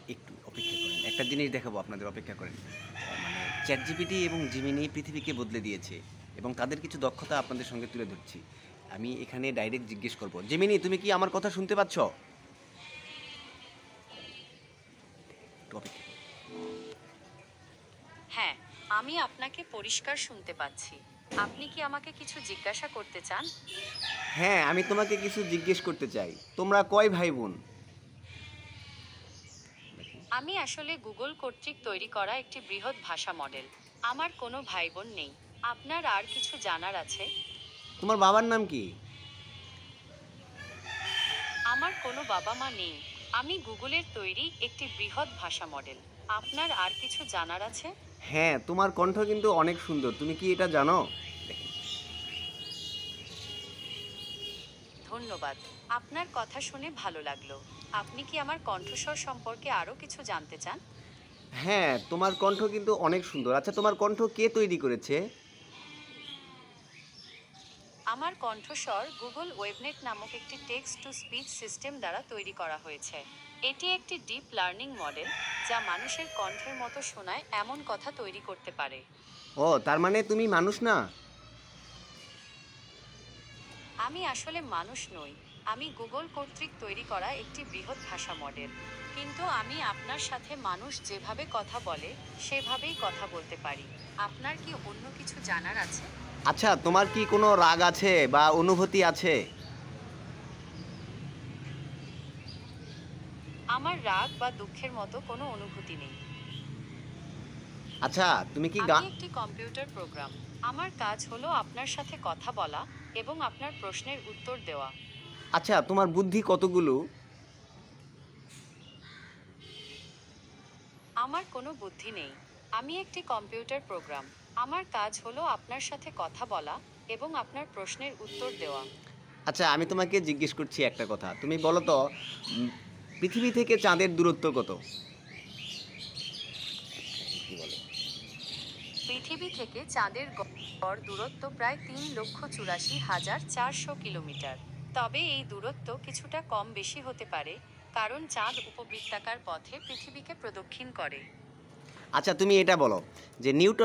একটু অপেক্ষা করেন। একটা জিনিস দেখাবো আপনাদের, অপেক্ষা করেন। মানে ChatGPT এবং Gemini পৃথিবীকে বদলে দিয়েছে এবং তাদের কিছু দক্ষতা আপনাদের সঙ্গে তুলে ধরছি। আমি এখানে ডাইরেক্ট জিজ্ঞেস করব, Gemini তুমি কি আমার কথা শুনতে পাচ্ছ? একটু অপেক্ষা করুন। হ্যাঁ, আমি আপনাকে পরিষ্কার শুনতে পাচ্ছি। আপনি কি আমাকে কিছু জিজ্ঞাসা করতে চান? হ্যাঁ, আমি তোমাকে কিছু জিজ্ঞেস করতে চাই। তোমরা কয় ভাই বোন? আমি আসলে গুগল কর্তৃক তৈরি করা একটি বৃহৎ ভাষা মডেল। আমার কোনো ভাই-বোন নেই। আপনার আর কিছু জানার আছে? তোমার বাবার নাম কি? আমার কোনো বাবা-মা নেই। আমি গুগলের তৈরি একটি বৃহৎ ভাষা মডেল। আপনার আর কিছু জানার আছে? হ্যাঁ, তোমার কণ্ঠ কিন্তু অনেক সুন্দর। তুমি কি এটা জানো? ধন্যবাদ। আপনার কথা শুনে ভালো লাগলো। আপনি কি আমার কণ্ঠস্বর সম্পর্কে আরও কিছু জানতে চান? হ্যাঁ, তোমার কণ্ঠ কিন্তু অনেক সুন্দর। আচ্ছা, তোমার কণ্ঠ কে তৈরি করেছে? আমার কণ্ঠস্বর গুগল ওয়েবনেট নামক একটি টেক্সট টু স্পিচ সিস্টেম দ্বারা তৈরি করা হয়েছে। এটি একটি ডিপ লার্নিং মডেল যা মানুষের কণ্ঠের মতো শোনায় এমন কথা তৈরি করতে পারে। ও, তার মানে তুমি মানুষ না? আমি আসলে মানুষ নই। আমি গুগল কর্তৃক তৈরি করা একটি বৃহৎ ভাষা মডেল। কিন্তু আমি আপনার সাথে মানুষ যেভাবে কথা বলে সেভাবেই কথা বলতে পারি। আপনার কি অন্য কিছু জানার আছে? আচ্ছা, তোমার কি কোনো রাগ আছে বা অনুভূতি আছে? আমার রাগ বা দুঃখের মতো কোনো অনুভূতি নেই। আচ্ছা, তুমি কি আমি একটি কম্পিউটার প্রোগ্রাম। আমার কাজ হলো আপনার সাথে কথা বলা এবং আপনার প্রশ্নের উত্তর দেওয়া। আচ্ছা, তোমার বুদ্ধি কতগুলো? আমার কোনো বুদ্ধি নেই। আমি একটি কম্পিউটার প্রোগ্রাম। আমার কাজ হলো আপনার সাথে কথা বলা এবং আপনার প্রশ্নের উত্তর দেওয়া। আচ্ছা, আমি তোমাকে জিজ্ঞেস করছি একটা কথা। তুমি বলো তো, উম, পৃথিবী থেকে চাঁদের দূরত্ব কত? কি বলো? পৃথিবী থেকে চাঁদের গড় দূরত্ব প্রায় 3,84,400 কিলোমিটার। তবে এই দূরত্ব কিছুটা কম বেশি হতে পারে, কারণ চাঁদ উপবৃত্তাকার পথে পৃথিবীকে প্রদক্ষিণ করে। আচ্ছা, তুমি এটা বলো যে নিউটন